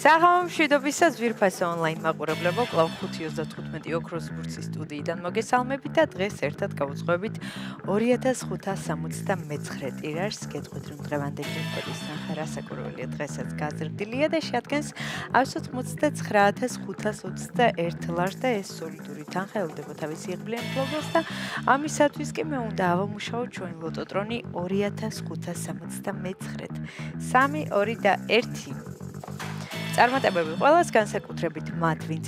საღამო მშვიდობისა ძვირფასო ონლაინ მაყურებლებო, კვლავ 5:35 ოქროს ბურთის სტუდიიდან მოგესალმებით და დღეს ერთად გავუძღვებით 2569 ტირაჟს. გეტყვით, რომ დღევანდელი რეკორდის ნახე რასაკურველია, დღესაც გაზრდილია და შეადგენს 129,521 ლარს და ეს სოლიდური თანხა ელოდება თავის იღბლიან ფლობელს და ამისათვის კი მე უნდა ავამუშაოთ ჩვენი ლოტოტრონი 2569. 3, 2 და 1. წარმატებები ყველას, განსაკუთრებით მათ, ვინც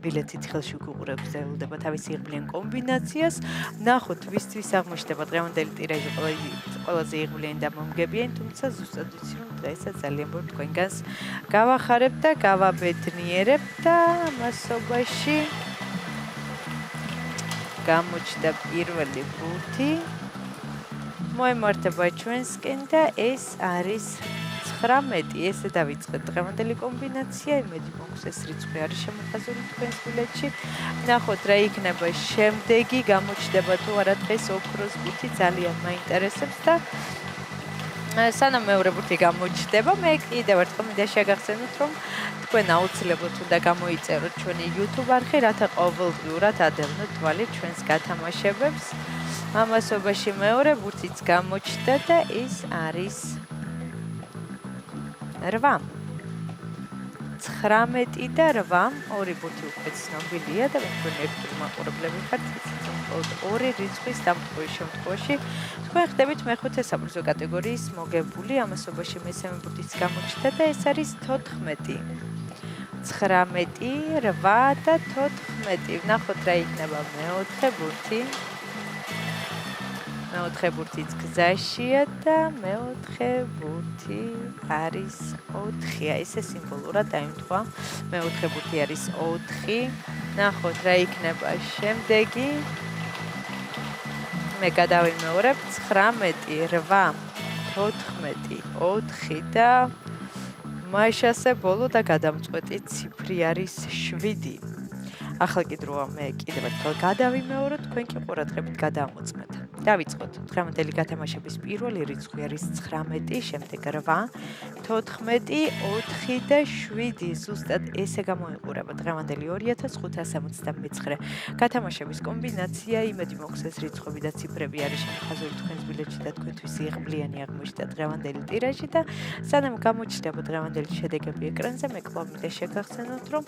ბილეთით ხელში უყურებს და ელოდება თავის იღბლიან კომბინაციას. ვნახოთ, ვისთვის აღმოჩნდება დღევანდელი ტირაჟი ყველაზე იღბლიანი და მომგებიანი, თუმცა ზუსტად ვიცი, რომ დღესაც ძალიან ბევრი თქვენგანს გავახარებ და გავაბედნიერებ და ამასობაში გამოჩნდა პირველი ბურთი. მოემართება ჩვენსკენ და ეს არის 19. ესე დავიწყეთ დღევანდელი კომბინაცია, იმედი მოგვს ეს რიცხვი არის შემოხაზული თქვენს ბილეთში. ვნახოთ რა იქნება შემდეგი, გამოჩნდება თუ არა დღეს ოქროს ბურთი, ძალიან მაინტერესებს და სანამ მეორე ბურთი გამოჩნდება, მე კიდევ ერთხელ მინდა შეგახსენოთ, რომ თქვენ აუცილებლად უნდა გამოიწეროთ ჩვენი YouTube არხი, რათა ყოველდღიურად ადევნოთ თვალი ჩვენს გათამაშებებს. ამასობაში მეორე ბურთიც გამოჩნდა და ის არის 8. 19 და 8, ორი ბურთი უკვე ცნობილია და თქვენ ერთგული მაყურებლები ხართ, იცით, რომ მხოლოდ ორი რიცხვის დამტყურის შემთხვევაში თქვენ ხდებით მეხუთე საპრიზო კატეგორიის მოგებული. ამასობაში მესამე ბურთიც გამოჩნდა და ეს არის 14. 19, 8 და 14. ვნახოთ რა იქნება მეოთხე ბურთი. მეოთხე ბურთიც გზაშია და მეოთხე ბურთი არის 4. ესე სიმბოლურად დაიმთხვა. მეოთხე ბურთი არის 4. ნახოთ რა იქნება შემდეგი. მე გადავიმეორებ 19, 8, 14, 4 და მაშასე ბოლო და გადამწყვეტი ციფრი არის 7. ახლა კი დროა მე კიდევ ერთხელ გადავიმეორებ, თქვენ კი ყურადღებით გადამოწმეთ. დავიწყოთ. დღევანდელი გათამაშების პირველი რიცხვი არის 19, შემდეგ 8, 14, 4 და 7. ზუსტად ესე გამოიყურება დღევანდელი 2569 გათამაშების კომბინაცია. იმედი მოგვს ეს რიცხვები და ციფრები არის შემოხაზული თქვენს ბილეთში და თქვენთვის იღბლიანი აღმოჩნდა დღევანდელი ტირაჟი და სანამ გამოჩნდება დღევანდელი შედეგები ეკრანზე, მე კვლავ მინდა შეგახსენოთ, რომ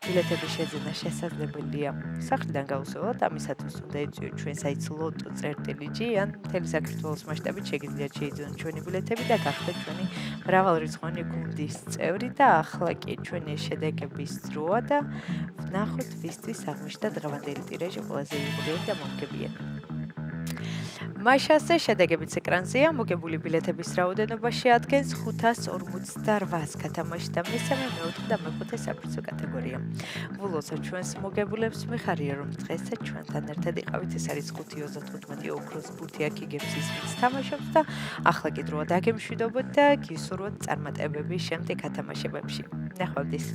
ბილეთების შეძენა შესაძლებელია სახლიდან გავუსვლელად, ამისათვის უნდა ეწვიოთ ჩვენ საიტს loto.gr ან მთელი საქართველოს მასშტაბით შეგიძლიათ შეიძინოთ ჩვენი ბილეთები და გახდეთ ჩვენი მრავალრიცხოვანი გუნდის წევრი და ახლა კი ჩვენი შედეგების დროა და ვნახოთ ვისთვის აღმოჩნდა დღევანდელი ტირაჟი ყველაზე იღბლიანი და მომგებიანი. მაშასე შედეგებიც ეკრანზეა, მოგებული ბილეთების რაოდენობა შეადგენს 548-ს გათამაში და მესამე, მეოთხე და მეხუთე საპრიზო კატეგორია. ულოცავ ჩვენს მოგებულებს, მიხარია რომ დღესაც ჩვენთან ერთად იყავით, ეს არის 5:35 ოქროს ბურთი აქ იგებს ის ვინც თამაშობს და ახლა კი დროა დაგემშვიდობოთ და გისურვოთ წარმატებები შემდეგ გათამაშებებში. ნახვამდის.